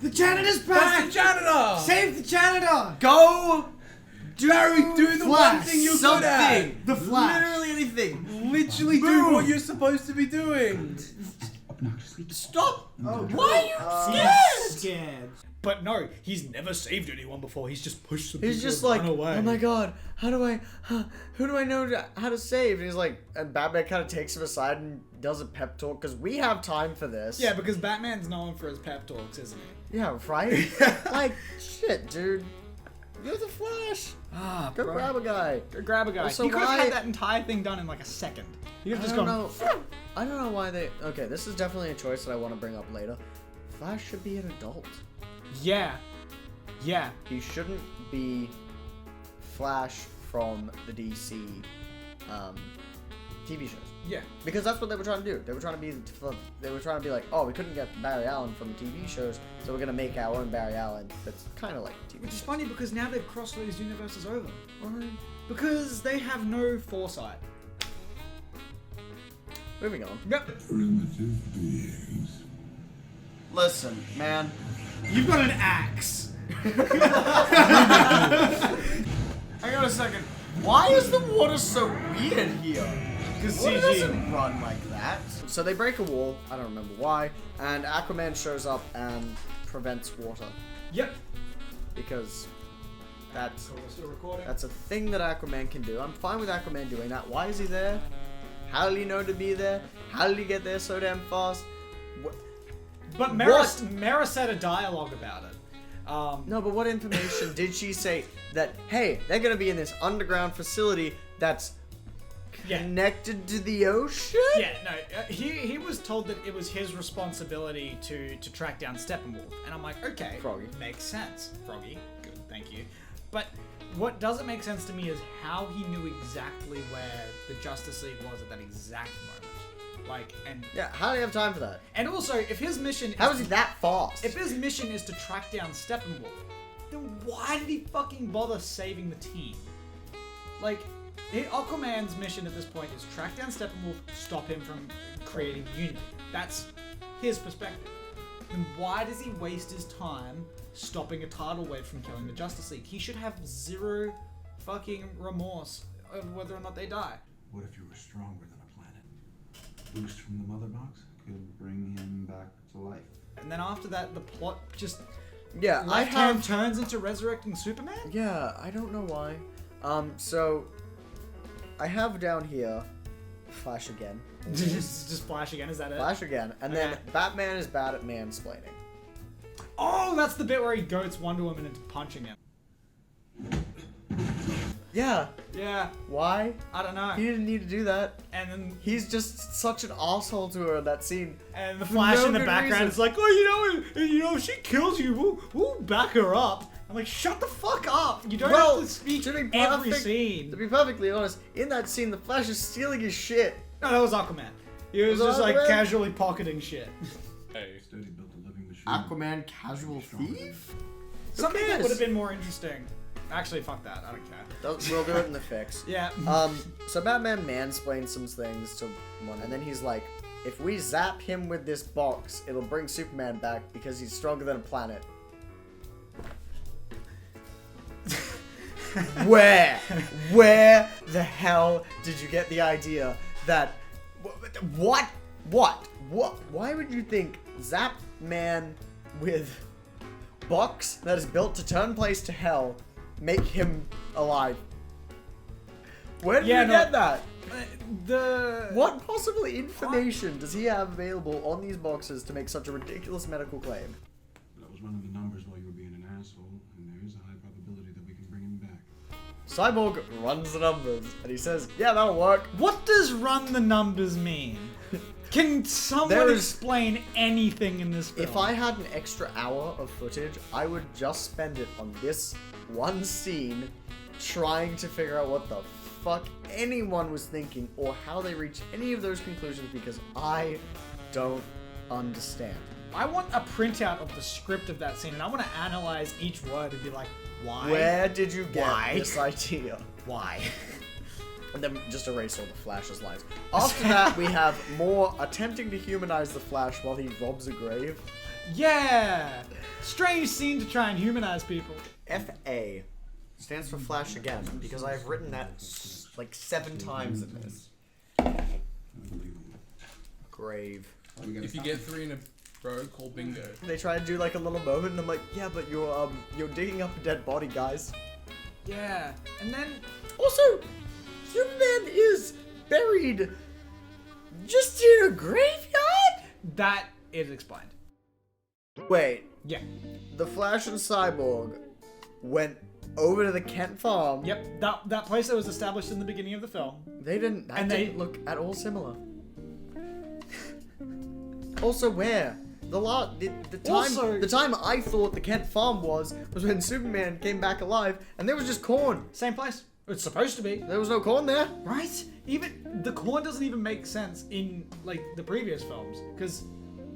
The janitor's That's the passed! janitor! Save the janitor! Go! Barry, do the one Flash, thing you're good Something! at! The Flash. Literally anything! Literally do what you're supposed to be doing! Stop! Oh, Why are you scared? Scared. But no, he's never saved anyone before. He's just pushed some He's people just and like, run away. oh my god, who do I know how to save? And he's like, and Batman kind of takes him aside and does a pep talk because we have time for this. Yeah, because Batman's known for his pep talks, isn't he? Yeah, right? Like, shit, dude. You're the Flash. Ah, Go grab a guy. Go grab a guy. Also, he could have why- had that entire thing done in like a second. He could have I just don't gone. know. I don't know why they. Okay, this is definitely a choice that I want to bring up later. Flash should be an adult. Yeah. Yeah. He shouldn't be Flash from the DC TV shows. Yeah. Because that's what they were trying to do. They were trying to be like, oh, we couldn't get Barry Allen from the TV shows, so we're gonna make our own Barry Allen. That's kind of like TV Which is shows. funny because now they've crossed those universes over. Because they have no foresight. Moving on. Yep. Primitive beings. Listen, man. You've got an axe. Hang on a second. Why is the water so weird here? Because Water CG. doesn't run like that. So they break a wall. I don't remember why. And Aquaman shows up and prevents water Yep. because that's So we're still recording. a thing that Aquaman can do. I'm fine with Aquaman doing that. Why is he there? How did he know to be there? How did he get there so damn fast? But What? Mara said a dialogue about it. No, but what information did she say that, hey, they're gonna be in this underground facility that's Yeah. connected to the ocean? Yeah, no, he was told that it was his responsibility to track down Steppenwolf, and I'm like, okay, Froggy. makes sense, Froggy, good, thank you. But what doesn't make sense to me is how he knew exactly where the Justice League was at that exact moment. Like, Yeah, how do you have time for that? and also if his mission How is is he that fast? if his mission is to track down Steppenwolf, then why did he fucking bother saving the team? Like, Aquaman's mission at this point is track down Steppenwolf, stop him from creating unity. That's his perspective. Then why does he waste his time stopping a tidal wave from killing the Justice League? He should have zero fucking remorse over whether or not they die. What if you were stronger than a planet? Boost from the mother box could bring him back to life. And then after that, the plot just Yeah, I left hand have. turns into resurrecting Superman? Yeah, I don't know why. So I have down here Flash again. just Flash again, is that it? Flash again, and then Okay. Batman is bad at mansplaining. Oh, that's the bit where he goats Wonder Woman into punching him. Yeah, Yeah, why? I don't know. He didn't need to do that. And then He's just such an asshole to her in that scene. and the For Flash no in the good background reason. is like, oh, you know, if she kills you, we'll back her up. I'm like, shut the fuck up. You don't Well, have to speak to be every perfect- scene. To be perfectly honest, in that scene, the Flash is stealing his shit. No, that was Aquaman. He was Was just like Aquaman? casually pocketing shit. Study built a living machine. Aquaman, casual thief? Something that cares? would have been more interesting. Actually, fuck that. I don't care. We'll do it in the fix. Yeah. So Batman mansplains some things to one, and then he's like, if we zap him with this box, it'll bring Superman back because he's stronger than a planet. Where the hell did you get the idea that, what, why would you think Zap Man with box that is built to turn place to hell make him alive? Where did Yeah, you no. get that? The What possible information does he have available on these boxes to make such a ridiculous medical claim? But I was running the numbers while you were being an asshole, and there is a high probability that we can bring him back. Cyborg runs the numbers, and he says, yeah, that'll work. What does run the numbers mean? Can someone There is- explain anything in this film? If I had an extra hour of footage, I would just spend it on this one scene trying to figure out what the fuck anyone was thinking or how they reached any of those conclusions because I don't understand. I want a printout of the script of that scene, and I want to analyze each word and be like, why? Where did you get Why? this idea? Why? And then just erase all the Flash's lines. After that, we have more attempting to humanize the Flash while he robs a grave. Yeah! Strange scene to try and humanize people. FA stands for Flash again, because I have written that like 7 times in this. Unbelievable. Grave. We gotta If you stop get him. 3 in a row, call bingo. They try to do like a little moment, and I'm like, yeah, but you're digging up a dead body, guys. Yeah. And then, Also, Superman is buried just in a graveyard? that is explained. Wait, Yeah. the Flash and Cyborg went over to the Kent farm. Yep, that place that was established in the beginning of the film. They didn't. That And they- didn't look at all similar. Also, where the time Also- the time I thought the Kent farm was when Superman came back alive, and there was just corn. Same place. It's supposed to be. There was no corn there. Right? Even the corn doesn't even make sense in like the previous films. Because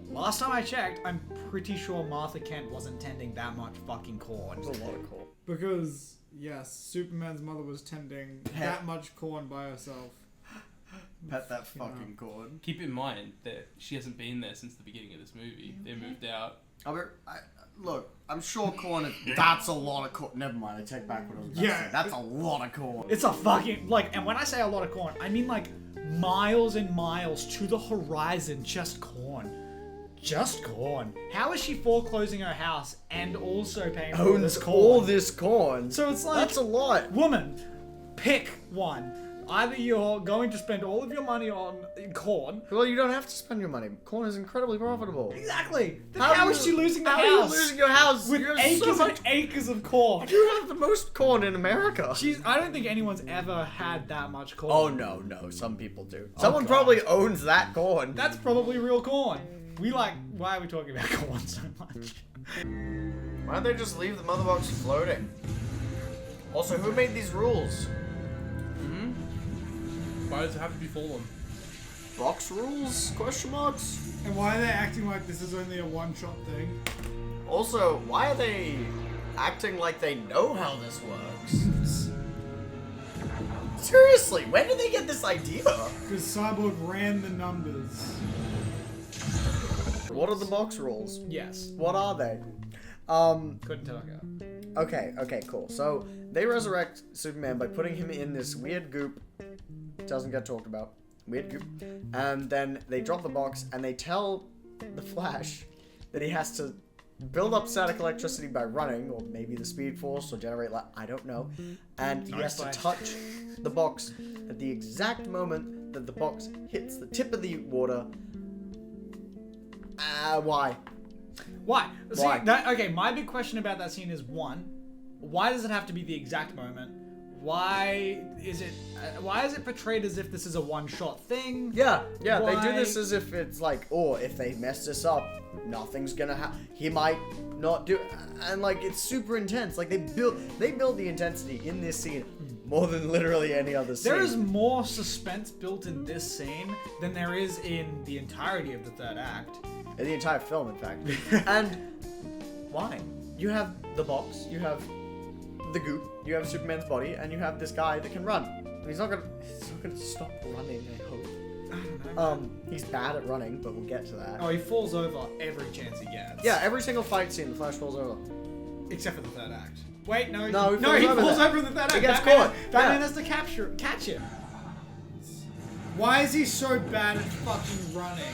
last time I checked, I'm pretty sure Martha Kent wasn't tending that much fucking corn. There's a lot of corn. Because, yes, Superman's mother was tending that much corn by herself. Pet that fucking corn. Keep in mind that she hasn't been there since the beginning of this movie. They moved out. Look, I'm sure corn is. That's a lot of corn. Never mind, I take back what I was about to say. That's a lot of corn. It's a fucking like, and when I say a lot of corn, I mean like miles and miles to the horizon, just corn. Just corn. How is she foreclosing her house and also paying for Owns this all corn? this corn. So it's like, That's a lot. woman, pick one. Either you're going to spend all of your money on corn. Well, you don't have to spend your money. Corn is incredibly profitable. Exactly. Then how is she losing the how house? Are you losing your house? with you have acres so much. and acres of corn. You have the most corn in America. I don't think anyone's ever had that much corn. Oh no, some people do. Someone God. probably owns that corn. That's probably real corn. Why are we talking about corn so much? Why don't they just leave the mother box floating? Also, who made these rules? Why does it have to be fallen? Box rules? Question marks? And why are they acting like this is only a one-shot thing? Also, why are they acting like they know how this works? Seriously, when did they get this idea? Because Cyborg ran the numbers. What are the box rules? Yes. What are they? Couldn't tell you. Okay, cool. So, they resurrect Superman by putting him in this weird goop. Doesn't get talked about. Weird goop. And then they drop the box and they tell the Flash that he has to build up static electricity by running, or maybe the Speed Force, or generate light, I don't know. And he has to Nice. touch the box at the exact moment that the box hits the tip of the water. Why? Why? See, Why? okay, my big question about that scene is one, why does it have to be the exact moment? Why is it portrayed as if this is a one-shot thing? Yeah, they do Why- this as if it's like, oh, if they mess this up, nothing's gonna happen. He might not do, and like it's super intense. Like they build the intensity in this scene more than literally any other scene. There is more suspense built in this scene than there is in the entirety of the third act. in the entire film, in fact. And why? You have the box, you have the goop, you have Superman's body, and you have this guy that can run. And he's not gonna stop running, I hope. He's bad at running, but we'll get to that. Oh, he falls over every chance he gets. Yeah, every single fight scene, the Flash falls over. Except for the third act. Wait, no, No, he he falls over falls there. over in the third act. He gets Batman, caught. Batman Yeah. has to catch him. Why is he so bad at fucking running?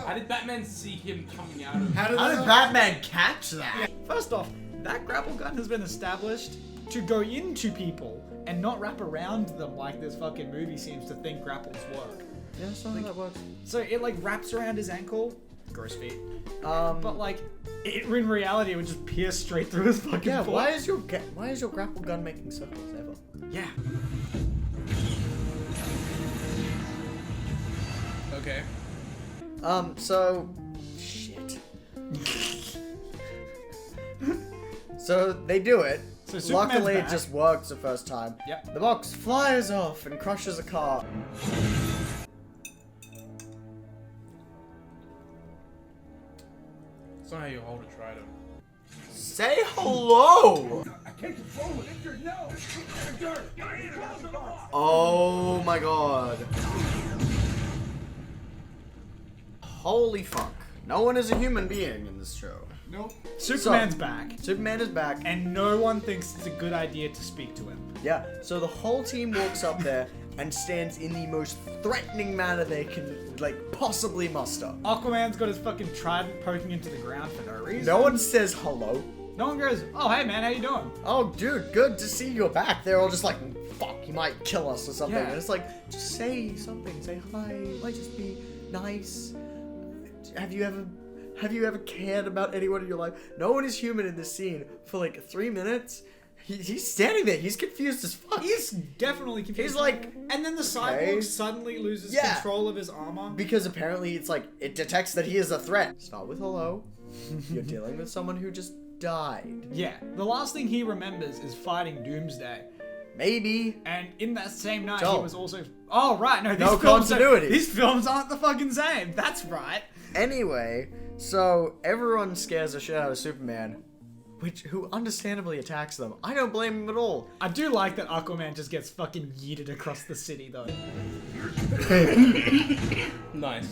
How did Batman see him coming out of? How did How they did not- Batman catch that? First off, that grapple gun has been established to go into people and not wrap around them like this fucking movie seems to think grapples work. Yeah, that's not how that works. So it like wraps around his ankle, gross feet. But But like, in reality, it would just pierce straight through his fucking yeah, foot. why is your grapple gun making circles ever? Yeah. Okay. So shit. So they do it. So Superman's Luckily, back. it just works the first time. Yep. The box flies off and crushes a car. That's not how you hold a trident. Say hello! I can't control it. It's your nose. Oh my god. Holy fuck. No one is a human being in this show. Nope. Superman's back, Superman is back. and no one thinks it's a good idea to speak to him. Yeah, so the whole team walks up there and stands in the most threatening manner they can, like, possibly muster. Aquaman's got his fucking trident poking into the ground for no reason. No one says hello. No one goes, oh, hey, man, how you doing? Oh, dude, good to see you're back. They're all just like, fuck, he might kill us or something. Yeah. And it's like, just say something. Say hi. Like, just be nice. Have you ever cared about anyone in your life? No one is human in this scene for like 3 minutes. He's standing there. He's confused as fuck. He's definitely confused. He's like, and then the cyborg okay. suddenly loses Yeah. control of his armor. because apparently it's like, it detects that he is a threat. Start with hello. You're dealing with someone who just died. Yeah, the last thing he remembers is fighting Doomsday. Maybe. And in that same night, So- he was also. Oh, right, no, these No films continuity. These films aren't the fucking same. That's right. Anyway, so everyone scares the shit out of Superman, who understandably attacks them. I don't blame him at all. I do like that Aquaman just gets fucking yeeted across the city, though. Nice.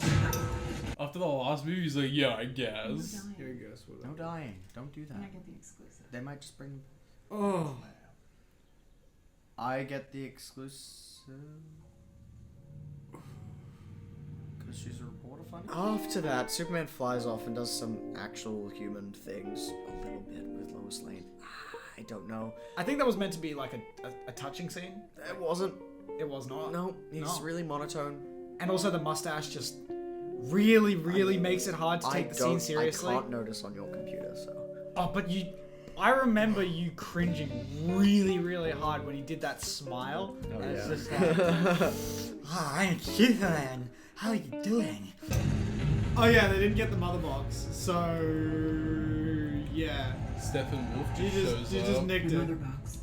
After the last movie, he's like, yeah, I guess. Here he goes with No it. dying. Don't do that. And I get the exclusive. They might just bring. Oh. I get the exclusive. Because she's a reporter funny? After that, Superman flies off and does some actual human things a little bit with Lois Lane. I don't know. I think that was meant to be like a touching scene. It wasn't. It was not. No, he's No. really monotone. And also the mustache just really makes it hard to take the scene seriously. I can't notice on your computer, so. Oh, but I remember you cringing really hard when he did that smile. Oh, And it's yeah. just like, I'm Superman. How are you doing? Oh yeah, they didn't get the mother box, so yeah, Steppenwolf you just just shows up. nicked Mother it. box.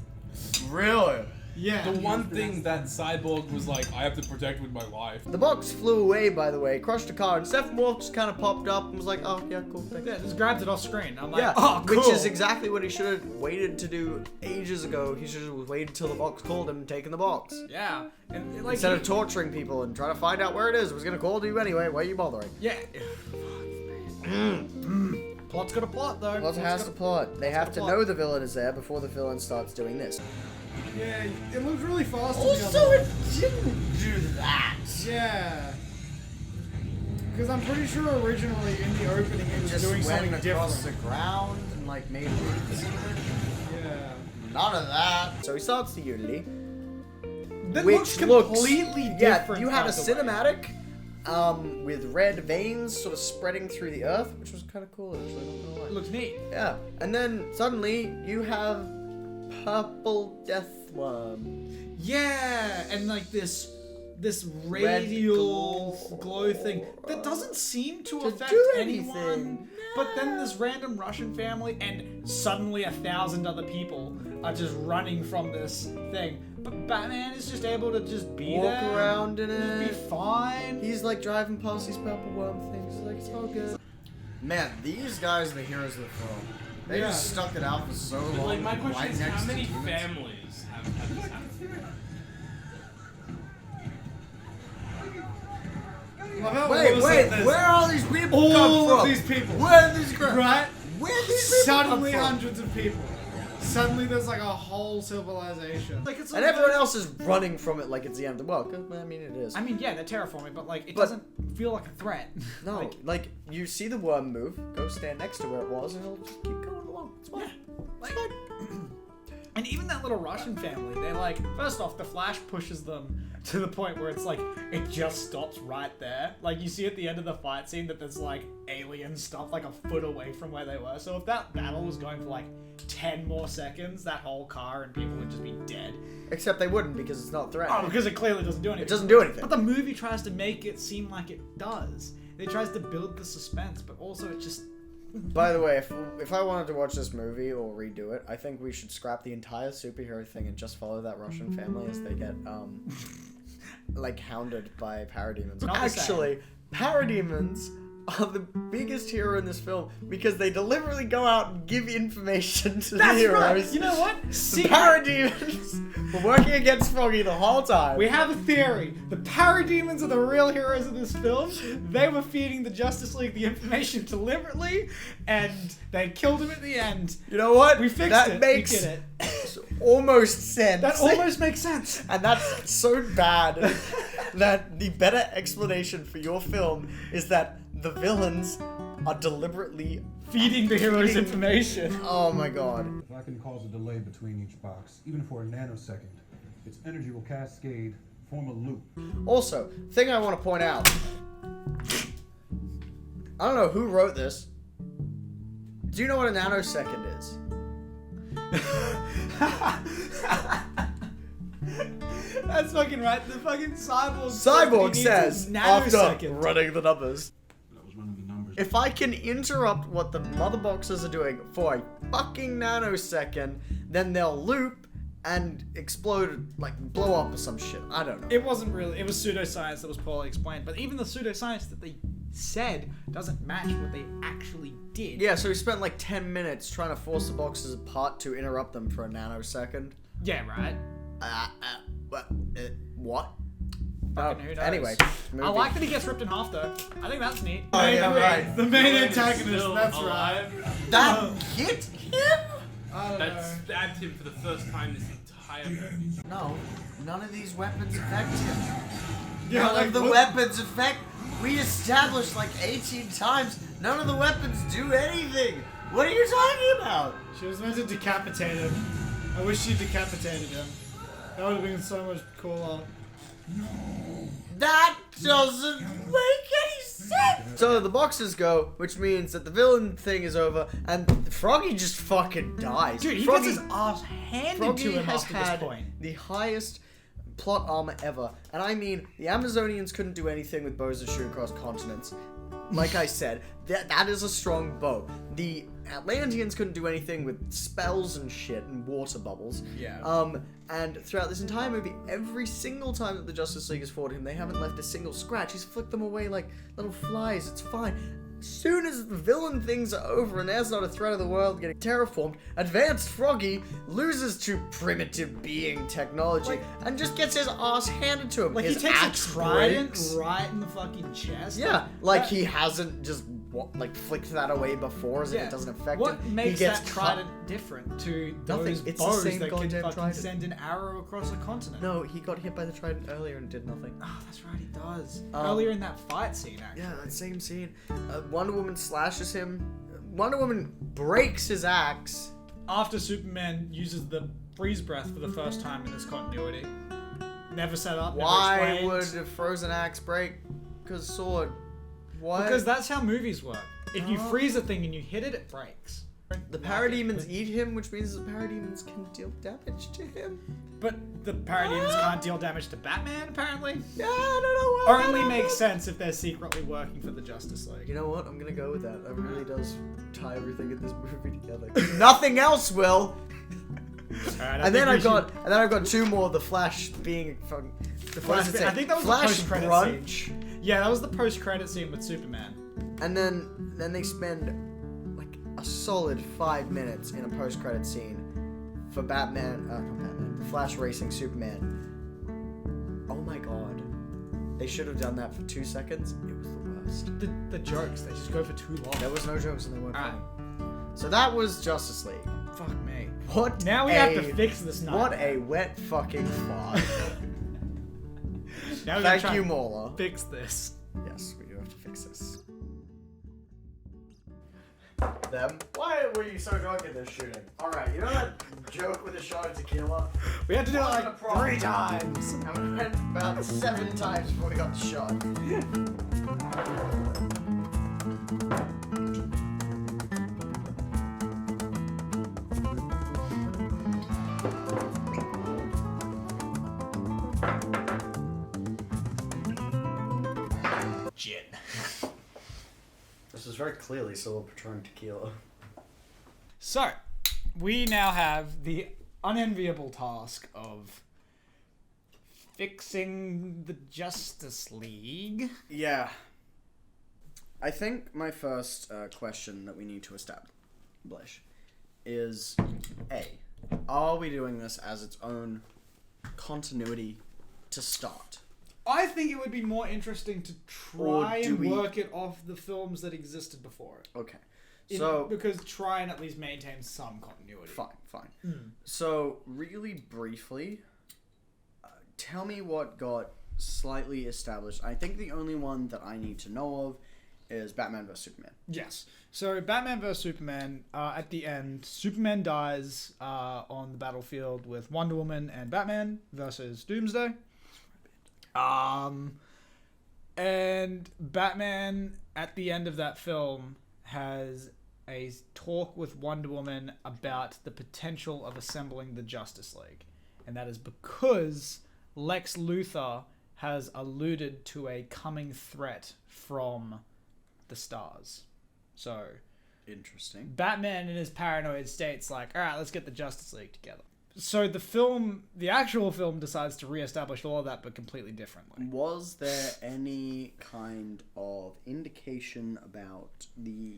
Really? Yeah. The one thing that Cyborg was like, I have to protect with my life. The box flew away, by the way, crushed a car, and Steppenwolf just kind of popped up and was like, oh, yeah, cool, thanks. Yeah, just grabs it off screen. I'm like, Yeah, oh, cool. which is exactly what he should have waited to do ages ago. He should have waited until the box called him and taken the box. Yeah, and like Instead of torturing people and trying to find out where it is. It was going to call to you anyway. Why are you bothering? yeah. Plot's got a plot though. Plot has to plot. They have to plot. know the villain is there before the villain starts doing this. Yeah, it moved really fast. Also, it didn't do that. Yeah. Because I'm pretty sure originally in the opening it was Just doing went something across different. the ground and like made roots. Yeah. None of that. So he starts the Unity, That which looks completely yeah, different. you had a by the way. cinematic with red veins sort of spreading through the earth, which was kind of cool actually. Not gonna lie. It looks neat. Yeah, and then suddenly you have purple deathworm. Yeah, and like this radial glow. glow thing that doesn't seem to affect do anyone. anything. But then this random Russian family and suddenly 1,000 other people are just running from this thing. But Batman is just able to just be Walk there, around in just be it. fine. He's like driving past these purple worm things. He's like, it's all good. Man, these guys are the heroes of the film. They Yeah. just stuck it out for so long. But like, my question right is, next how to many demons. families have this happen? Love how all Wait, of a wait, sudden there's where are these people all come from? of these people. Where are these guys? Right? Where are these people Suddenly come from? hundreds of people. Suddenly there's like a whole civilization. Like it's And everyone else is running from it like it's the end of the world. 'Cause, I mean, it is. I mean, yeah, they're terraforming, but like it But- doesn't feel like a threat. No, like, you see the worm move, go stand next to where it was, and it'll just keep going along. It's fine. Like, and even that little Russian family, they're like, first off, the Flash pushes them to the point where it's like, it just stops right there. Like, you see at the end of the fight scene that there's like alien stuff like a foot away from where they were. So if that battle was going for like 10 more seconds, that whole car and people would just be dead. Except they wouldn't because it's not Oh, threatening. because it clearly doesn't do anything. It doesn't do anything. But the movie tries to make it seem like it does. It tries to build the suspense, but also it just... By the way, if I wanted to watch this movie or redo it, I think we should scrap the entire superhero thing and just follow that Russian family as they get, like, hounded by parademons. Not the same. Actually, parademons are the biggest hero in this film because they deliberately go out and give information to the That's heroes. right. You know what? The See, parademons were working against Froggy the whole time. we have a theory. The parademons are the real heroes of this film. They were feeding the Justice League the information deliberately, and they killed him at the end. You know what? We fixed that it. Makes We did almost sense. That almost makes sense. And that's so bad that the better explanation for your film is that the villains are deliberately Feeding the heroes Feeding- information. Oh my god. If I can cause a delay between each box, even for a nanosecond, its energy will cascade, form a loop. Also, thing I want to point out. I don't know who wrote this. Do you know what a nanosecond is? That's fucking right. The fucking cyborg. Cyborg says, after nanosecond. running the numbers, That was running the numbers. if I can interrupt what the mother boxes are doing for a fucking nanosecond, then they'll loop and explode, like blow up or some shit. I don't know. It wasn't really. It was pseudoscience that was poorly explained. But even the pseudoscience that they said doesn't match what they actually did. Yeah, so we spent like 10 minutes trying to force the boxes apart to interrupt them for a nanosecond. Yeah, right. What? Fucking who knows? Anyway, I movie. like that he gets ripped in half though. I think that's neat. Oh, yeah, right. The main Villain's antagonist, still that's right. alive. That hit him? I don't That know. stabbed him for the first time this entire movie. No, none of these weapons affect him. Yeah, None like of the what- weapons affect. We established like 18 times. None of the weapons do anything. What are you talking about? She was meant to decapitate him. I wish she decapitated him. That would have been so much cooler. That doesn't make any sense. So the boxes go, which means that the villain thing is over, and Froggy just fucking dies. Dude, he Froggy, gets his ass handed Froggy to him has after this had point. the highest plot armor ever, and I mean the Amazonians couldn't do anything with bows that shoot across continents. Like I said, that is a strong bow. The Atlanteans couldn't do anything with spells and shit and water bubbles. Yeah. And throughout this entire movie, every single time that the Justice League has fought him, they haven't left a single scratch. He's flicked them away like little flies. It's fine. As soon as the villain things are over and there's not a threat of the world getting terraformed, advanced Froggy loses to primitive being technology and just gets his ass handed to him. Like his he takes a axe trident breaks. right in the fucking chest. Yeah, like That- he hasn't just flicked that away before as if it doesn't affect what him. He makes gets that cut. trident different to Nothing. those It's the bows same that can goddamn fucking trident. send an arrow across a continent? No, he got hit by the trident earlier and did nothing. Oh, that's right, he does. Um, Earlier in that fight scene, actually. Yeah, that same scene. Wonder Woman slashes him. Wonder Woman breaks his axe. After Superman uses the freeze breath for the first time in this continuity. Never set up, Why never would explained. a frozen axe break? Because sword. What? Because that's how movies work. If you Oh. freeze a thing and you hit it, it breaks. the parademons eat him, which means the parademons can deal damage to him. But the parademons can't deal damage to Batman, apparently. Yeah, I don't know why. Only makes sense if they're secretly working for the Justice League. You know what? I'm gonna go with that. That really does tie everything in this movie together. Nothing else will. Alright, And then I've got two more. The Flash being fucking. The Flash- Flash. I think that was the Flash post-credit brunch. Yeah, that was the post-credit scene with Superman. And then they spend like a solid 5 minutes in a post-credit scene for Batman. Not Batman. The Flash racing Superman. Oh my god. They should have done that for 2 seconds. It was the worst. The jokes, they just go for too long. There was no jokes and they weren't Alright. funny. So that was Justice League. Fuck me. What? Now we have to fix this night. What a wet fucking fart. Now we gotta Thank try you, and Mauler. fix this. Yes, we do have to fix this. Them? Why were you so drunk in this shooting? Alright, you know that joke with a shot of tequila? We had to do it Wasn't a like problem. 3 times. And we went about 7 times before we got the shot. Gin. This is very clearly Silver Patron tequila. So, we now have the unenviable task of fixing the Justice League. Yeah. I think my first question that we need to establish is A, are we doing this as its own continuity to start? I think it would be more interesting to Or try do and we- work it off the films that existed before it. Okay. So, Because try and at least maintain some continuity. fine. So, really briefly, tell me what got slightly established. I think the only one that I need to know of is Batman vs Superman. Yes. So Batman vs Superman, at the end, Superman dies on the battlefield with Wonder Woman and Batman versus Doomsday. And Batman, at the end of that film, has a talk with Wonder Woman about the potential of assembling the Justice League. And that is because Lex Luthor has alluded to a coming threat from the stars. So Interesting. Batman in his paranoid state's like, all right, let's get the Justice League together. So the actual film decides to reestablish all of that, but completely differently. Was there any kind of indication about the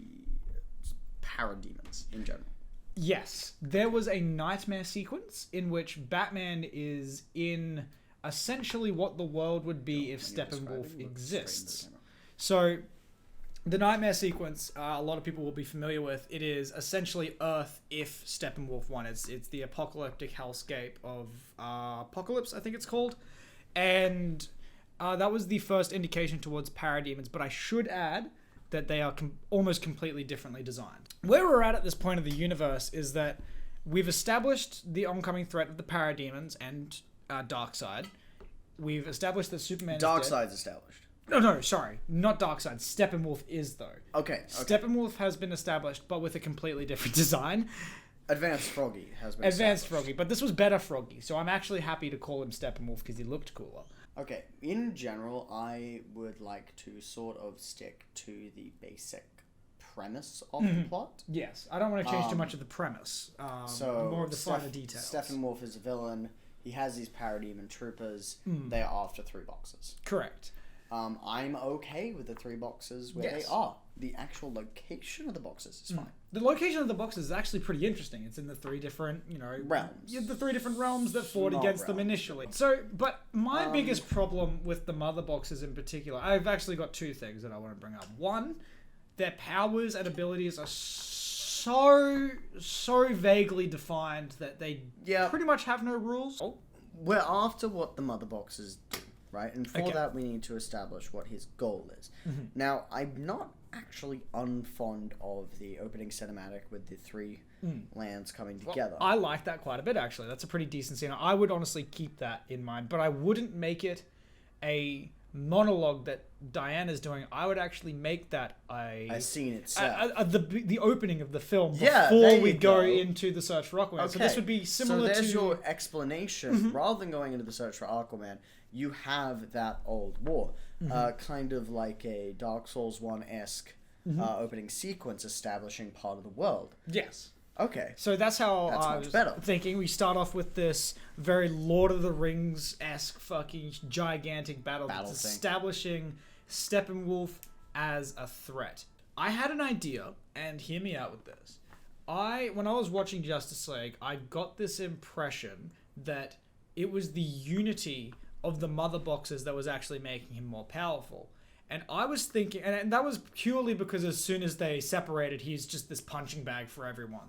parademons in general? Yes, there was a nightmare sequence in which Batman is in essentially what the world would be if When you're Steppenwolf describing, look straight into exists. the camera. So, the nightmare sequence, a lot of people will be familiar with. It is essentially Earth if Steppenwolf won. It's the apocalyptic hellscape of Apocalypse, I think it's called. And that was the first indication towards parademons. But I should add that they are almost completely differently designed. Where we're at this point of the universe is that we've established the oncoming threat of the parademons and Darkseid. We've established that Superman is dead. Darkseid's established. No, sorry. Not Darkseid. Steppenwolf is, though. Okay. Steppenwolf has been established, but with a completely different design. Advanced Froggy has been Advanced established. Froggy, but this was better Froggy, so I'm actually happy to call him Steppenwolf because he looked cooler. Okay, in general, I would like to sort of stick to the basic premise of the plot. Yes, I don't want to change too much of the premise. So, more of the finer details. Steppenwolf is a villain. He has these parademon troopers. They are after 3 boxes. Correct. I'm okay with the 3 boxes where Yes. they are. The actual location of the boxes is fine. The location of the box is actually pretty interesting. It's in the 3 different, Realms. Yeah, the 3 different realms that fought Not against them realms. initially. So, but my biggest problem with the mother boxes in particular, I've actually got 2 things that I want to bring up. One, their powers and abilities are so vaguely defined that they Yeah. pretty much have no rules. We're after what the mother boxes do, right? And for Okay. that, we need to establish what his goal is. Now, I'm not actually unfond of the opening cinematic with the 3 lands coming together. I like that quite a bit, actually. That's a pretty decent scene. I would honestly keep that in mind, but I wouldn't make it a monologue that Diana's doing. I would actually make that a scene itself. the opening of the film Yeah, before there we you go go. into the search for Aquaman. So this would be similar so there's to your explanation. Rather than going into the search for Aquaman, you have that old war. Kind of like a Dark Souls 1-esque opening sequence establishing part of the world. yes. Okay. So that's how That's I much was better. thinking. We start off with this very Lord of the Rings-esque fucking gigantic battle that's Battle thing. establishing Steppenwolf as a threat. I had an idea, and hear me out with this. When I was watching Justice League, I got this impression that it was the unity of the mother boxes that was actually making him more powerful. And I was thinking, and that was purely because as soon as they separated, he's just this punching bag for everyone.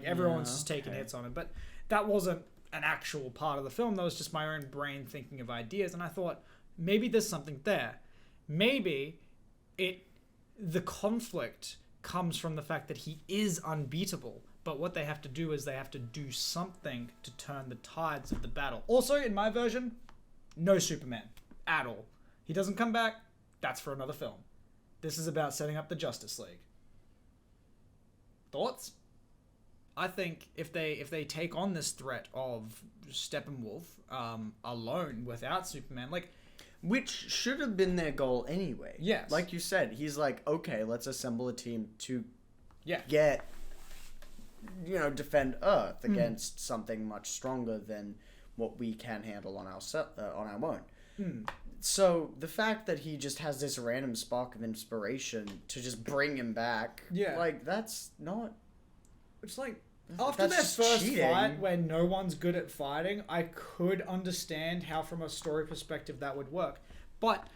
Everyone's just taking hits on him. But that wasn't an actual part of the film. That was just my own brain thinking of ideas. And I thought, maybe there's something there. Maybe the conflict comes from the fact that he is unbeatable. But what they have to do is they have to do something to turn the tides of the battle. Also, in my version, no Superman at all. He doesn't come back. That's for another film. This is about setting up the Justice League. Thoughts? I think if they take on this threat of Steppenwolf alone without Superman, Which should have been their goal anyway. Yes. Like you said, he's like, okay, let's assemble a team to yeah, get, defend Earth against something much stronger than what we can handle on our own. So the fact that he just has this random spark of inspiration to just bring him back, Yeah. like that's not. It's like after their That's first cheating. fight, where no one's good at fighting, I could understand how, from a story perspective, that would work. But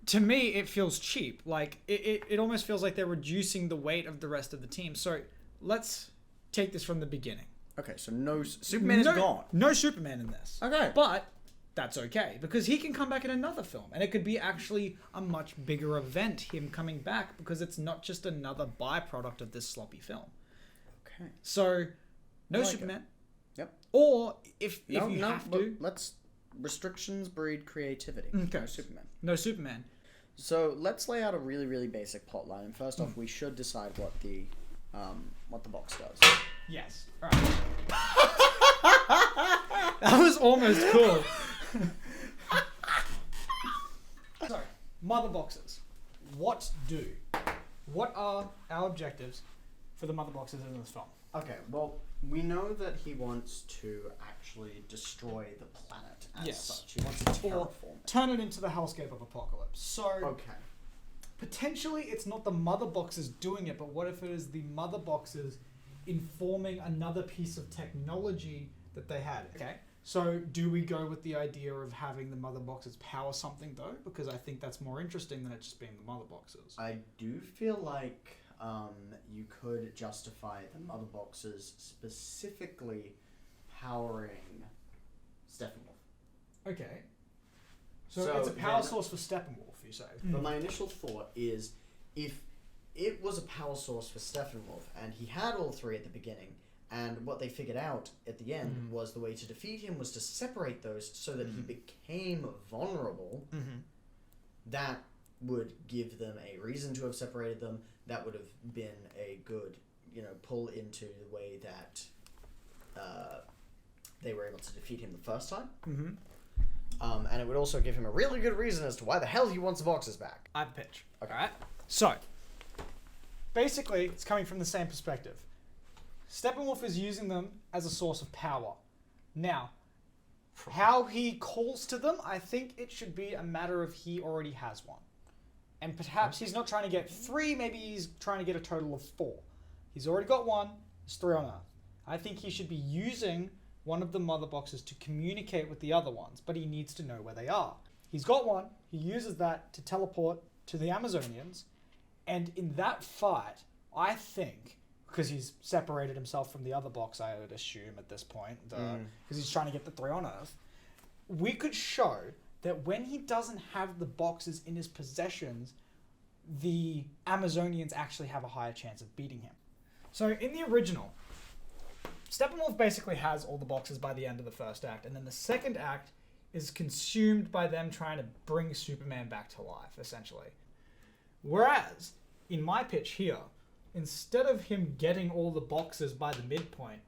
to me, it feels cheap. Like it almost feels like they're reducing the weight of the rest of the team. So let's take this from the beginning. Okay, so no Superman is gone. No Superman in this. Okay. But that's okay because he can come back in another film, and it could be actually a much bigger event, him coming back, because it's not just another byproduct of this sloppy film. Okay. So, no I like Superman. Yep. Or if you No, have but to, let's restrictions breed creativity. Okay. No Superman. no Superman. So let's lay out a really, really basic plot line. And first off, we should decide what the box does. Yes. All right. That was almost cool. Sorry. Mother boxes. What are our objectives for the mother boxes in this film? Okay, well, we know that he wants to actually destroy the planet as Yes. such. He wants to Or terraform it. turn it into the hellscape of apocalypse. So Okay. potentially it's not the mother boxes doing it, but what if it is the mother boxes informing another piece of technology that they had? Okay. So do we go with the idea of having the mother boxes power something though? Because I think that's more interesting than it just being the mother boxes. I do feel like you could justify the mother boxes specifically powering Steppenwolf. Okay. So, So it's a power then- source for Steppenwolf, you say? But my initial thought is, if it was a power source for Steppenwolf, and he had all three at the beginning, and what they figured out at the end was the way to defeat him was to separate those so that he became vulnerable, that would give them a reason to have separated them. That would have been a good, pull into the way that they were able to defeat him the first time. And it would also give him a really good reason as to why the hell he wants the boxes back. I have a pitch. Okay. Alright? So, basically, it's coming from the same perspective. Steppenwolf is using them as a source of power. Now, how he calls to them, I think it should be a matter of he already has one. And perhaps he's not trying to get 3, maybe he's trying to get a total of 4. He's already got 1, there's 3 on Earth. I think he should be using one of the mother boxes to communicate with the other ones, but he needs to know where they are. He's got one, he uses that to teleport to the Amazonians, and in that fight, I think, because he's separated himself from the other box, I would assume at this point, because he's trying to get the 3 on Earth, we could show that when he doesn't have the boxes in his possessions, the Amazonians actually have a higher chance of beating him. So in the original, Steppenwolf basically has all the boxes by the end of the first act, and then the second act is consumed by them trying to bring Superman back to life, essentially. Whereas, in my pitch here, instead of him getting all the boxes by the midpoint,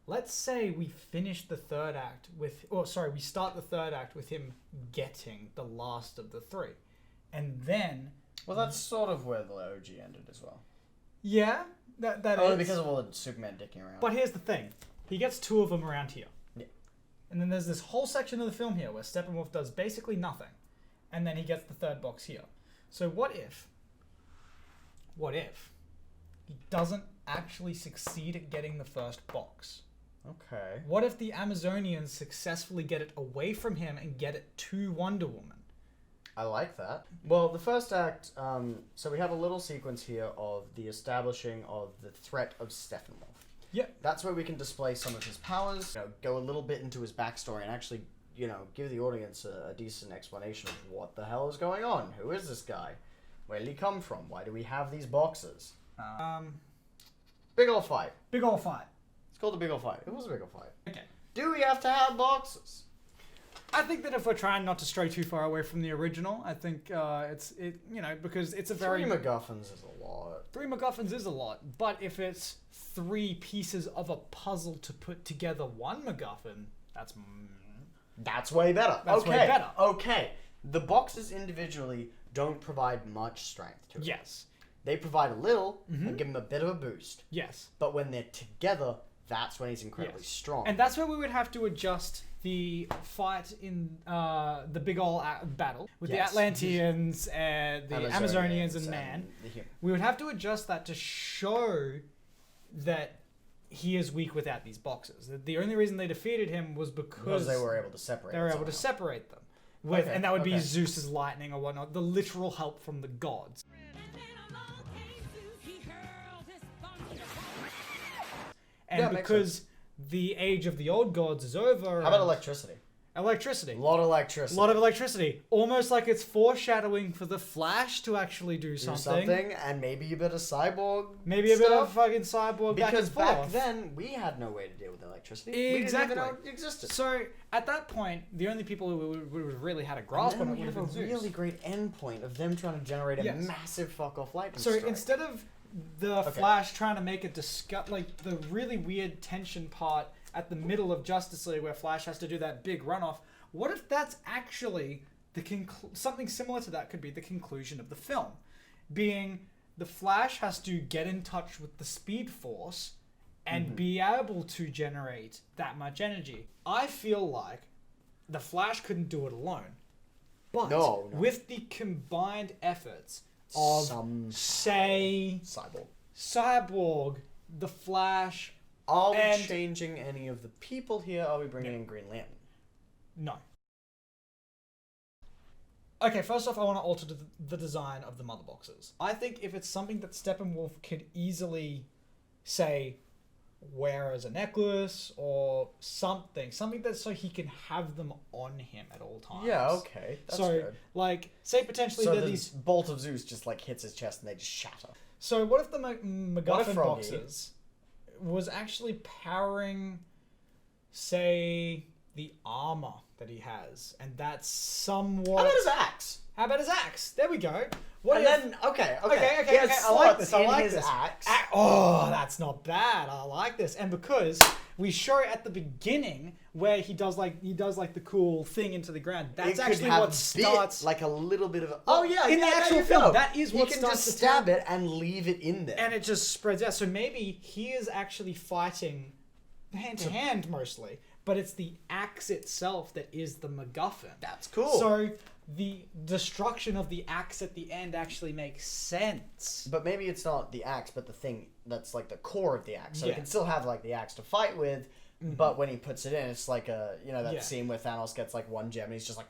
let's say we finish the third act with, we start the third act with him getting the last of the 3. And then... Well, that's sort of where the OG ended as well. Yeah, that Only is. because of all the Superman dicking around. But here's the thing. He gets 2 of them around here. Yeah. And then there's this whole section of the film here where Steppenwolf does basically nothing. And then he gets the third box here. So what if he doesn't actually succeed at getting the first box? Okay. What if the Amazonians successfully get it away from him and get it to Wonder Woman? I like that. Well, the first act, so we have a little sequence here of the establishing of the threat of Steppenwolf. Yeah. That's where we can display some of his powers, go a little bit into his backstory and actually, give the audience a decent explanation of what the hell is going on. Who is this guy? Where did he come from? Why do we have these boxes? Big ol' fight. Big ol' fight. It's called the big ol' fight. It was a big ol' fight. Okay. Do we have to have boxes? I think that if we're trying not to stray too far away from the original, I think because it's a very... 3 MacGuffins is a lot. 3 MacGuffins is a lot, but if it's 3 pieces of a puzzle to put together 1 MacGuffin, That's way better. That's way better. Okay. The boxes individually don't provide much strength to it. Yes. They provide a little and give them a bit of a boost. Yes. But when they're together, that's when he's incredibly Yes. strong. And that's where we would have to adjust the fight in the big ol' battle with Yes. the Atlanteans and the Amazonians and Man. the human. We would have to adjust that to show that he is weak without these boxes. That the only reason they defeated him was because They were able to separate. they were able to somehow. separate them. With, Okay, and that would be okay. Zeus's lightning or whatnot, the literal help from the gods. And Yeah, makes because the age of the old gods is over. How about and- electricity? Electricity. A lot of electricity. A lot of electricity. Almost like it's foreshadowing for the Flash to actually do Do something. and maybe a bit of cyborg. Maybe a bit of stuff. fucking cyborg Because back back and forth. then we had no way to deal with electricity. Exactly. We didn't even know it existed. So at that point, the only people who would really had a grasp And on then it we would have have a been Zeus. really great endpoint of them trying to generate a Yes. massive fuck off lightning So strike. instead of the Flash trying to make it like the really weird tension part at the middle of Justice League where Flash has to do that big runoff, what if that's actually the something similar to that could be the conclusion of the film, being the Flash has to get in touch with the Speed Force and be able to generate that much energy. I feel like the Flash couldn't do it alone, but No. with the combined efforts of Some say cyborg. Cyborg, the Flash. Are we And- changing any of the people here? Are we bringing in Green Lantern? No. Okay, first off, I want to alter the design of the mother boxes. I think if it's something that Steppenwolf could easily, say, wear as a necklace or something that so he can have them on him at all times. Yeah, okay. That's so, good. like, say potentially So they're the these. bolt of Zeus just like hits his chest and they just shatter. So what if the MacGuffin Froggy? boxes was actually powering, say, the armor that he has, and that's somewhat. How about his axe? How about his axe? There we go. What And if... then okay. Okay, He has I like slots this. I in like his this. axe. Oh, that's not bad. I like this. And because we show it at the beginning where he does like the cool thing into the ground. That's It could actually have what bit, starts like a little bit of a, oh yeah, in the yeah, actual there you film. go. That is what you can starts just the stab it and leave it in there. and it just spreads out. So maybe he is actually fighting hand to hand mostly, but it's the axe itself that is the MacGuffin. That's cool. So the destruction of the axe at the end actually makes sense. But maybe it's not the axe, but the thing that's like the core of the axe. So Yeah. he can still have like the axe to fight with, but when he puts it in, it's like a that Yeah. scene where Thanos gets like one gem and he's just like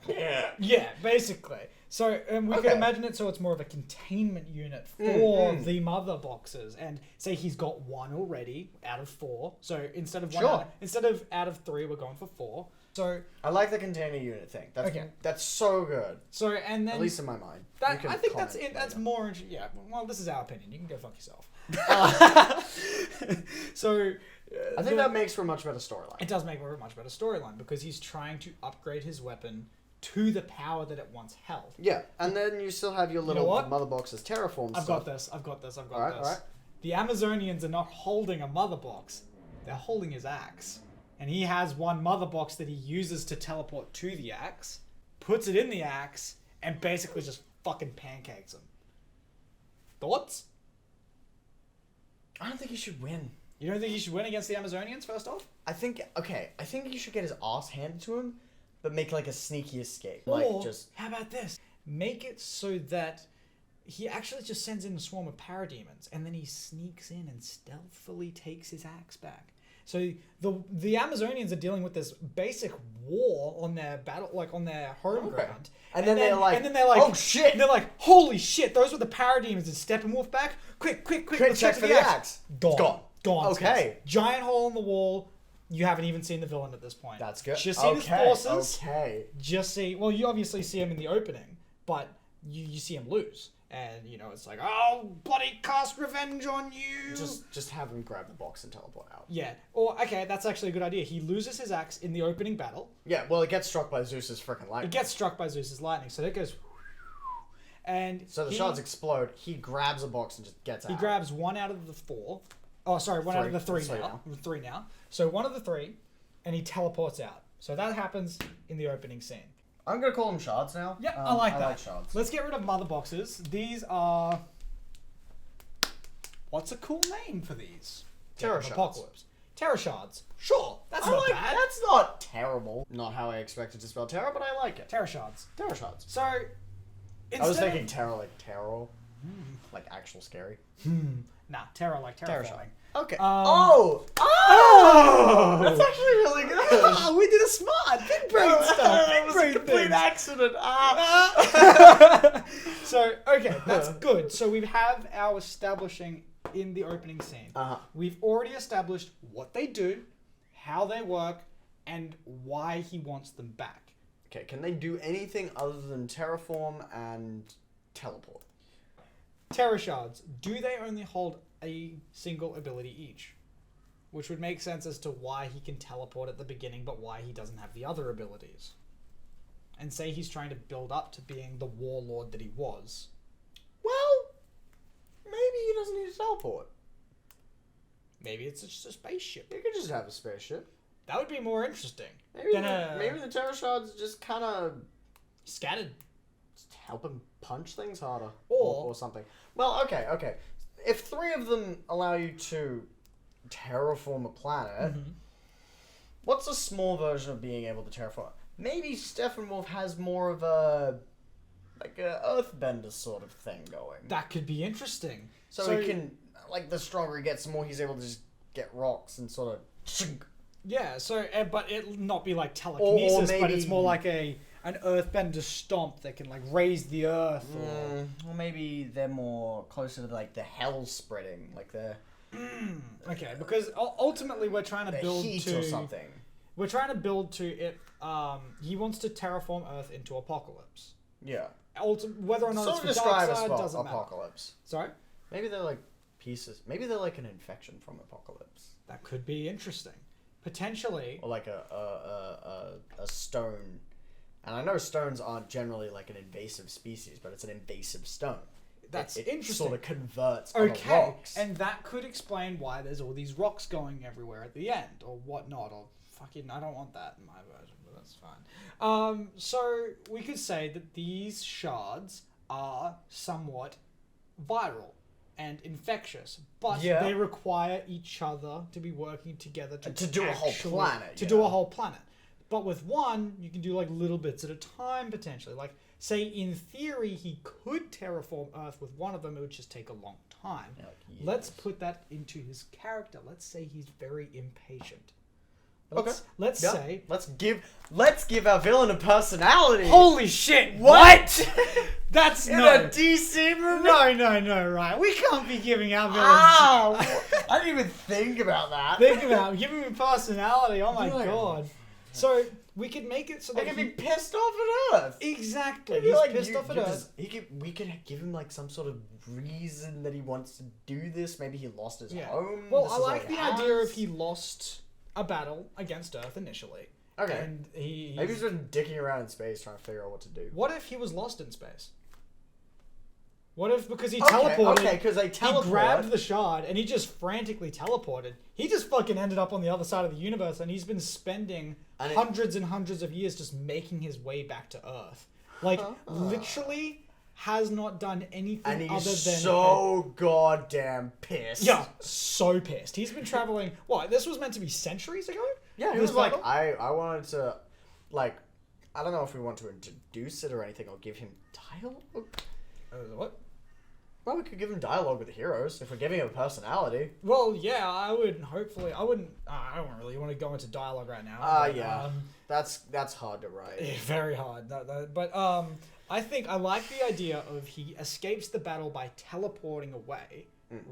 Yeah, basically. So we Okay. can imagine it so it's more of a containment unit for the mother boxes, and say he's got one already out of 4. So instead of Sure. instead of out of 3, we're going for 4. So I like the container unit thing. That's Okay. that's so good. and then At least in my mind. that You can I think that's comment it. That's later. more. Yeah. Well, this is our opinion. You can go fuck yourself. So I think that makes for a much better storyline. it does make a much better storyline because he's trying to upgrade his weapon to the power that it once held. Yeah, and then you still have your little what? mother boxes terraform I've stuff. got this. I've got this. I've got Alright, this. alright. The Amazonians are not holding a mother box. They're holding his axe. And he has one mother box that he uses to teleport to the axe, puts it in the axe, and basically just fucking pancakes him. Thoughts? I don't think he should win. You don't think he should win against the Amazonians, first off? I think he should get his ass handed to him, but make like a sneaky escape. Or, Like just how about this? Make it so that he actually just sends in a swarm of parademons, and then he sneaks in and stealthily takes his axe back. So the Amazonians are dealing with this basic war on their battle, like on their home Okay. ground. And then they're like, "Oh, shit!" And they're like, holy shit, those were the parademons, and Steppenwolf back. Quick, let's check check for the axe. Gone. It's gone. Gone. Okay. Giant hole in the wall. You haven't even seen the villain at this point. That's good. Just seen his forces. Okay. Just see, well, you obviously see him in the opening, but you see him lose. And, it's like, oh, bloody cast revenge on you. Just have him grab the box and teleport out. Yeah. Or, okay, that's actually a good idea. He loses his axe in the opening battle. Yeah, well, it gets struck by Zeus's freaking It lightning. gets struck by Zeus's lightning, so that goes... And So the shards explode. He grabs a box and just gets out. he grabs one out of the 4. Oh, sorry, one out of the 3 Three now. 3 now. So one of the 3, and he teleports out. So that happens in the opening scene. I'm gonna call them shards now. Yeah, I like that. I like shards. Let's get rid of mother boxes. These are... What's a cool name for these? Terror Death of shards. Apocalypse. Terra shards. Sure, that's I not like bad. That's not terrible. Not how I expected to spell Terra, but I like it. Terra shards. Terra shards. So, I was instead thinking Terra like tarot. Like actual scary. Nah, Terra like Terra terraforming. Okay. Oh! That's actually really good. We did a smart big brain stuff. That Big was a brain complete things. accident. So, okay, that's good. So we have our establishing in the opening scene. Uh-huh. We've already established what they do, how they work, and why he wants them back. Okay, can they do anything other than terraform and teleport? Terra shards, do they only hold a single ability each? Which would make sense as to why he can teleport at the beginning, but why he doesn't have the other abilities. And say he's trying to build up to being the warlord that he was. Well, maybe he doesn't need to teleport. Maybe it's just a spaceship. He could just have a spaceship. That would be more interesting. Maybe than maybe the Terra Shards just kind of scattered. help him punch things harder. Or- Or something. Well, okay. If 3 of them allow you to terraform a planet, what's a small version of being able to terraform? Maybe Steppenwolf has more of a earthbender sort of thing going. That could be interesting. So he can, like, the stronger he gets, the more he's able to just get rocks and sort of... Yeah, so, but it'll not be like telekinesis, but it's maybe- more like an earthbender stomp that can, like, raise the earth. or maybe they're more closer to, like, the hell spreading, like the Okay, because ultimately we're trying to build heat to... or something. We're trying to build to it. He wants to terraform Earth into Apocalypse. Yeah. Whether or not Sort of it's for describe Darkseid as doesn't matter. Apocalypse. Sorry? Maybe they're like pieces. Maybe they're like an infection from Apocalypse. That could be interesting. Potentially. Or like a stone. And I know stones aren't generally like an invasive species, but it's an invasive stone. That's it interesting. sort of converts other Okay, rocks. and that could explain why there's all these rocks going everywhere at the end, or whatnot, or fucking, I don't want that in my version, but that's fine. So we could say that these shards are somewhat viral and infectious, but Yeah. they require each other to be working together to do a whole actually- planet, To yeah. do a whole planet. But with one, you can do like little bits at a time potentially. Like, say in theory, he could terraform Earth with one of them. It would just take a long time. Yeah, like Let's years. put that into his character. Let's say he's very impatient. Okay. Let's Yeah. say. Let's give our villain a personality. Holy shit! What? That's In no. a DC movie? No, right? We can't be giving our villains. Ow! I didn't even think about that. Think about giving him personality. Oh my Yeah. god. So we could make it so They that could he be pissed off at Earth. exactly. Maybe, He's like, pissed off at Earth. We could give him like some sort of reason that he wants to do this. Maybe he lost his Yeah. home. Well, This I is all like he the idea has. of he lost a battle against Earth initially. Okay. And Maybe he's been dicking around in space trying to figure out what to do. What if he was lost in space? What if because he Okay, teleported, okay, 'cause they he teleport. grabbed the shard and he just frantically teleported. He just fucking ended up on the other side of the universe, and he's been spending And hundreds and hundreds of years just making his way back to Earth. Like literally has not done anything And other he's than so goddamn pissed. yeah, so pissed. He's been traveling. What? This was meant to be centuries ago. Yeah, he This was like, battle? I wanted to, like, I don't know if we want to introduce it or anything, or give him dialogue. What? Well, we could give him dialogue with the heroes if we're giving him a personality. Well, yeah, I would. Hopefully, I wouldn't. I don't really want to go into dialogue right now. but, Yeah, that's hard to write. yeah, very hard. But I think I like the idea of he escapes the battle by teleporting away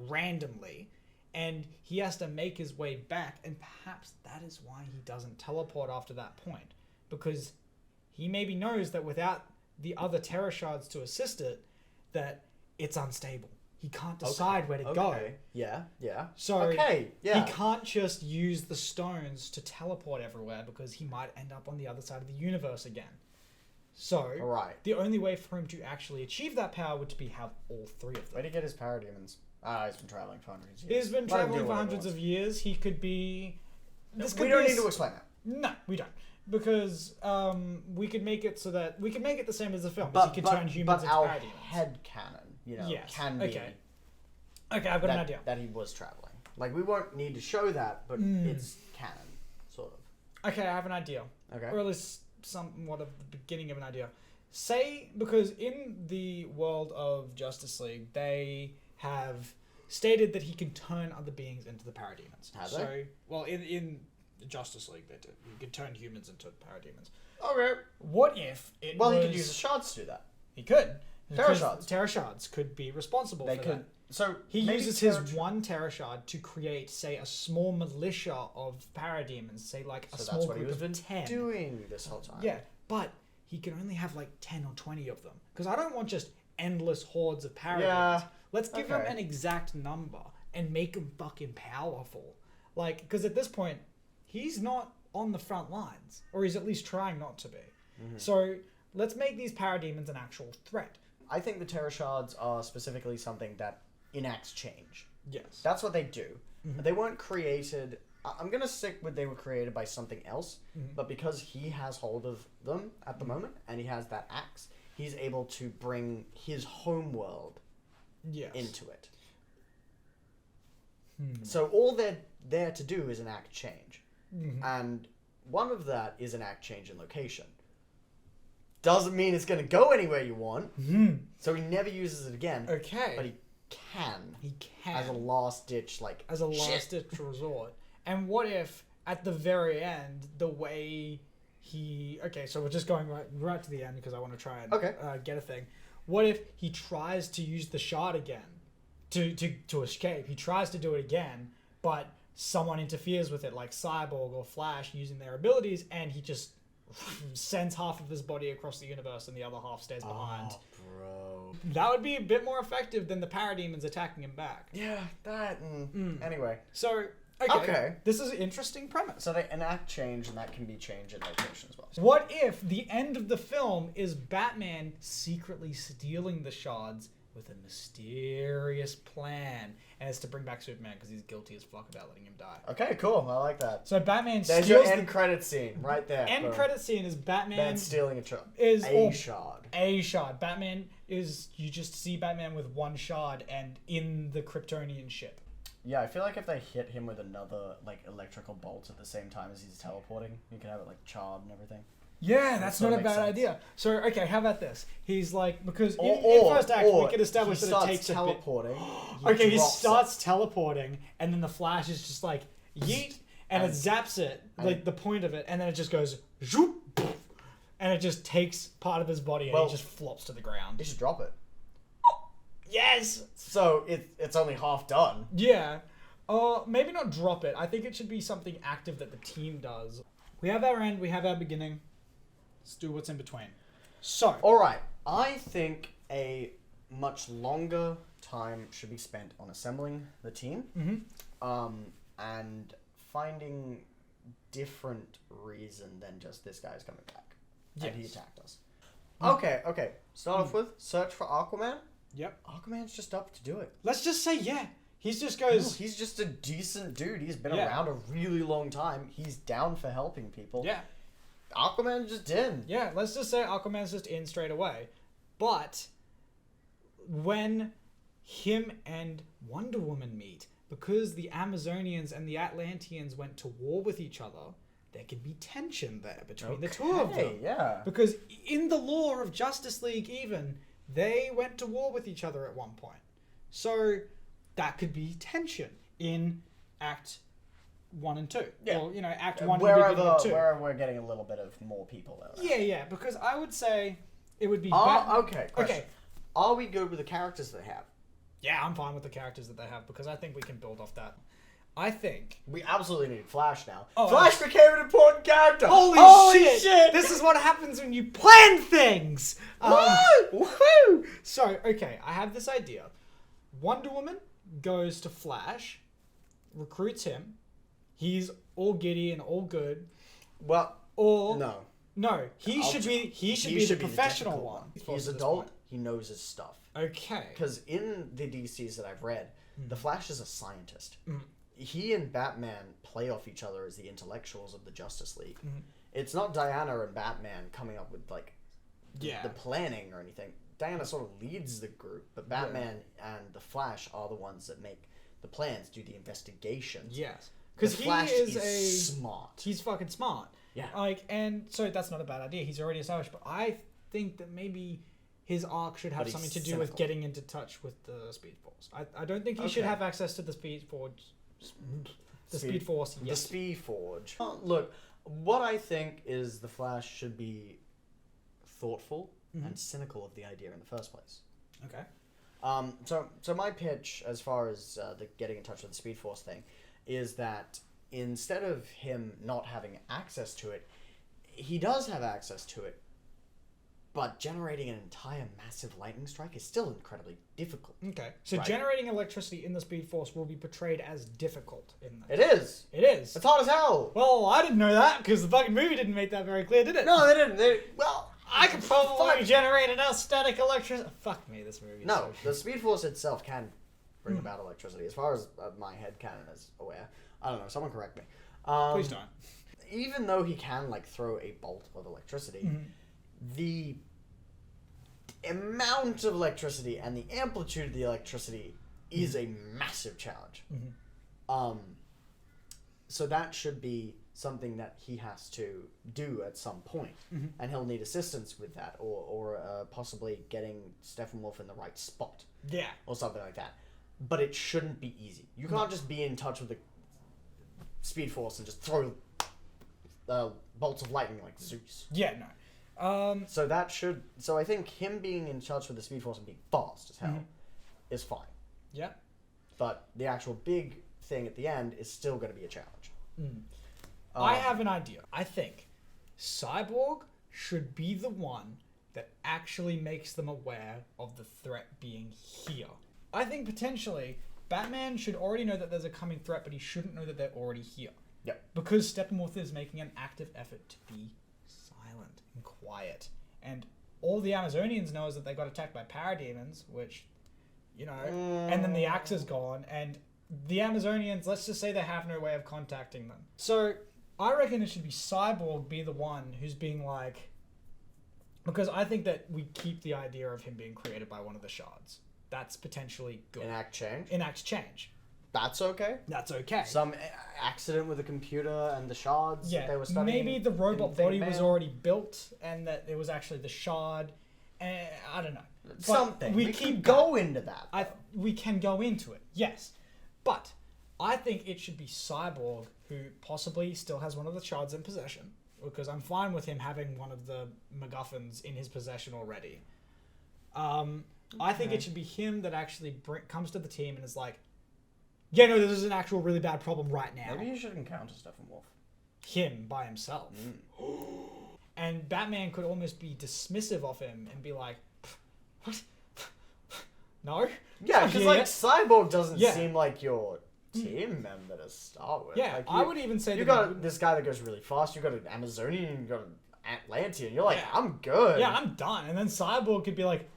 randomly, and he has to make his way back, and perhaps that is why he doesn't teleport after that point, because he maybe knows that without the other Terra Shards to assist it, that it's unstable. He can't decide where to go. Yeah, yeah. So okay, yeah. he can't just use the stones to teleport everywhere because he might end up on the other side of the universe again. So Right. the only way for him to actually achieve that power would be have all 3 of Where'd them. he get his parademons? He's been traveling for hundreds of years. He's been Let him do traveling for what he hundreds wants. of years. He could be. This could We don't be need to explain that. No, we don't. Because we could make it so that we could make it the same as the film. But he could turn humans into our parademons. head canon, Yes, can be okay. Okay, I've got an idea. that he was traveling. Like, we won't need to show that, but it's canon, sort of. Okay, I have an idea. Okay. Or at least somewhat of the beginning of an idea. Say, because in the world of Justice League, they have stated that he can turn other beings into the parademons. Have so, they? well, in Justice League, they did. You can turn humans into parademons. Okay. What if it Well, was... he could use the shards to do that. He could. Terra Because shards. Terra shards could be responsible They for could. that. So He maybe uses Terra- his one Terra shard to create, say, a small militia of parademons. Say, like, a So small that's what he group was of 10. doing this whole time. Yeah, but he can only have like 10 or 20 of them. Because I don't want just endless hordes of parademons. Yeah, Let's give him okay. an exact number and make him fucking powerful. Like, because at this point, he's not on the front lines. Or he's at least trying not to be. Mm-hmm. So, let's make these parademons an actual threat. I think the Terra shards are specifically something that enacts change. Yes. That's what they do. They weren't created. I'm gonna stick with they were created by something else, but because he has hold of them at the moment and he has that axe, he's able to bring his home world Yes. into it. So all they're there to do is enact change, and one of that is enact change in location. Doesn't mean it's gonna go anywhere you want, so he never uses it again. Okay. But he can. He can. As a last ditch, like as a shit. last-ditch resort. And what if, at the very end, the way he... Okay, so we're just going right to the end because I want to try and get a thing. What if he tries to use the shard again to escape? He tries to do it again, but someone interferes with it, like Cyborg or Flash, using their abilities, and he just sends half of his body across the universe and the other half stays behind. Oh, bro. That would be a bit more effective than the parademons attacking him back. Yeah, that. Anyway, So, Okay. This is an interesting premise. so they enact change, and that can be change in location as well. What if the end of the film is Batman secretly stealing the shards with a mysterious plan, and it's to bring back Superman because he's guilty as fuck about letting him die. Okay, cool. I like that. So Batman There's your steals end credit scene right there. the end Boom. credit scene is Batman Man stealing a is shard. a shard. Batman is, you just see Batman with one shard and in the Kryptonian ship. Yeah, I feel like if they hit him with another like electrical bolt at the same time as he's teleporting, you can have it like charred and everything. Yeah, that's sort not of a makes bad sense. idea. So, okay, how about this? He's like, because in Or first act, we could establish he that it takes a bit... teleporting. Okay, he drops starts teleporting, and then the Flash is just like, yeet, and it zaps it, like the point of it, and then it just goes, zoop, poof, and it just takes part of his body, and Well, he just flops to the You ground. should drop it. Yes! So it's only half done. Yeah. Maybe not drop it. I think it should be something active that the team does. We have our end, we have our beginning. Let's do what's in between. So, All right, I think a much longer time should be spent on assembling the team, and finding different reason than just this guy's coming back and he Yes. attacked us. Okay. Start off with search for Aquaman. yep. Aquaman's just up to do it. Let's just say, yeah. He just No, goes, he's just a decent dude. He's been Yeah. around a really long time. He's down for helping people. yeah. Aquaman just in. Yeah, let's just say Aquaman's just in straight away. But when him and Wonder Woman meet, because the Amazonians and the Atlanteans went to war with each other, there could be tension there between the two of them. Yeah. Because in the lore of Justice League even, they went to war with each other at one point. So that could be tension in Act 1 and 2. Yeah. Or, Act 1 and the beginning of 2. Wherever we're getting a little bit of more people there. Yeah, because I would say it would be... Okay. Question. Okay. Are we good with the characters they have? Yeah, I'm fine with the characters that they have because I think we can build off that. I think... We absolutely need Flash now. Oh, Flash became an important character. Holy shit! This is what happens when you plan things! Woohoo! So, okay, I have this idea. Wonder Woman goes to Flash, recruits him. He's all giddy and all good. Well, Or... no. No, he should be the professional difficult one. He's at this adult. point. He knows his stuff. Okay. Because in the DCs that I've read, the Flash is a scientist. He and Batman play off each other as the intellectuals of the Justice League. It's not Diana and Batman coming up with like Yeah. the planning or anything. Diana sort of leads the group, but Batman and the Flash are the ones that make the plans, do the investigations. Yes. The Because he Flash is smart. He's fucking smart. Yeah. Like, and so that's not a bad idea. He's already established, but I think that maybe his arc should have But he's something to do with cynical. getting into touch with the Speed Force. I don't think he should Okay. have access to the Speed Force. The Speed- Speed Force, The yes. Speed Forge. Look, what I think is the Flash should be thoughtful and cynical of the idea in the first place. Okay. So my pitch, as far as the getting in touch with the Speed Force thing, is that instead of him not having access to it, he does have access to it, but generating an entire massive lightning strike is still incredibly difficult. Okay. So Right. generating electricity in the Speed Force will be portrayed as difficult in that. It is. It is. It's hot as hell. Well, I didn't know that because the fucking movie didn't make that very clear, did it? No, they didn't. Well, I could probably generate enough static electricity. Fuck me, this movie. Is no, so the Speed Force itself can bring about electricity, as far as my headcanon is aware. I don't know. Someone correct me. Please don't. Even though he can like throw a bolt of electricity, the amount of electricity and the amplitude of the electricity is a massive challenge. So that should be something that he has to do at some point, and he'll need assistance with that, or possibly getting Steppenwolf in the right spot, Yeah. or something like that. But it shouldn't be easy. You can't just be in touch with the Speed Force and just throw bolts of lightning like Zeus. Yeah, no. So I think him being in touch with the Speed Force and being fast as hell is fine. Yeah. But the actual big thing at the end is still going to be a challenge. I have an idea. I think Cyborg should be the one that actually makes them aware of the threat being here. I think potentially Batman should already know that there's a coming threat, but he shouldn't know that they're already here. Yep. Because Steppenwolf is making an active effort to be silent and quiet. And all the Amazonians know is that they got attacked by parademons, which, you know, and then the axe is gone, and the Amazonians, let's just say they have no way of contacting them. So I reckon it should be Cyborg be the one who's being like, because I think that we keep the idea of him being created by one of the shards. That's potentially good. Enact change. Enact change. That's okay. That's okay. Some accident with the computer and the shards that Yeah, they were studying. maybe the robot in Thing body of was Bale. already built and that it was actually the shard. I don't know. But Something. We keep can go into that. we can go into it, yes. But I think it should be Cyborg who possibly still has one of the shards in possession, because I'm fine with him having one of the MacGuffins in his possession already. I think it should be him that actually comes to the team and is like, yeah, no, this is an actual really bad problem right now. Maybe you should encounter Steppenwolf. Him by himself. And Batman could almost be dismissive of him and be like, what? No? Yeah, because like Cyborg doesn't Yeah. seem like your team member to start with. Yeah, like, I would even say you that he got wouldn't- this guy that goes really fast. You got an Amazonian. You got an Atlantean. You're like, Yeah. I'm good. Yeah, I'm done. And then Cyborg could be like,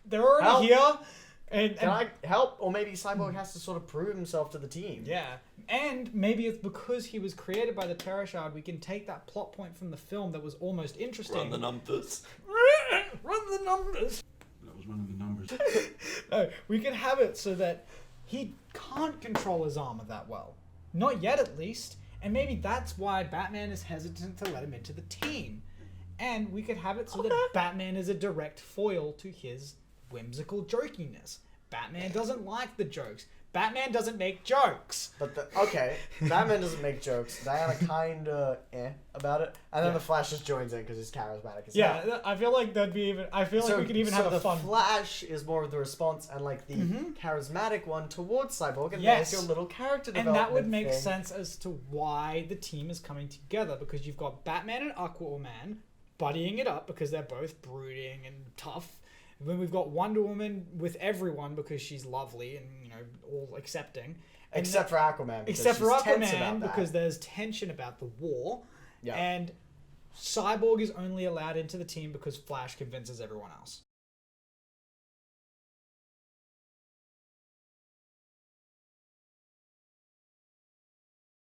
they're already Help. here. And Can I help? Or maybe Cyborg has to sort of prove himself to the team. yeah. And maybe it's because he was created by the Terror Shard, we can take that plot point from the film that was almost interesting. Run the numbers. Run the numbers. That was one of the numbers. No, we can have it so that he can't control his armor that well. Not yet, at least. And maybe that's why Batman is hesitant to let him into the team. And we could have it so that Batman is a direct foil to his whimsical jokiness. Batman doesn't like the jokes. Batman doesn't make jokes. But Batman doesn't make jokes. Diana kinda about it, and then the Flash just joins in because he's charismatic as hell. Yeah, I feel like that'd be even. I feel like we could even have the a fun. Flash is more of the response and like the charismatic one towards Cyborg, and Yes. there's your little character And development that would make thing. sense as to why the team is coming together, because you've got Batman and Aquaman buddying it up because they're both brooding and tough. And then we've got Wonder Woman with everyone because she's lovely and, you know, all accepting. And Except for Aquaman. Because except for she's tense Aquaman about that. because there's tension about the war. Yeah. And Cyborg is only allowed into the team because Flash convinces everyone else.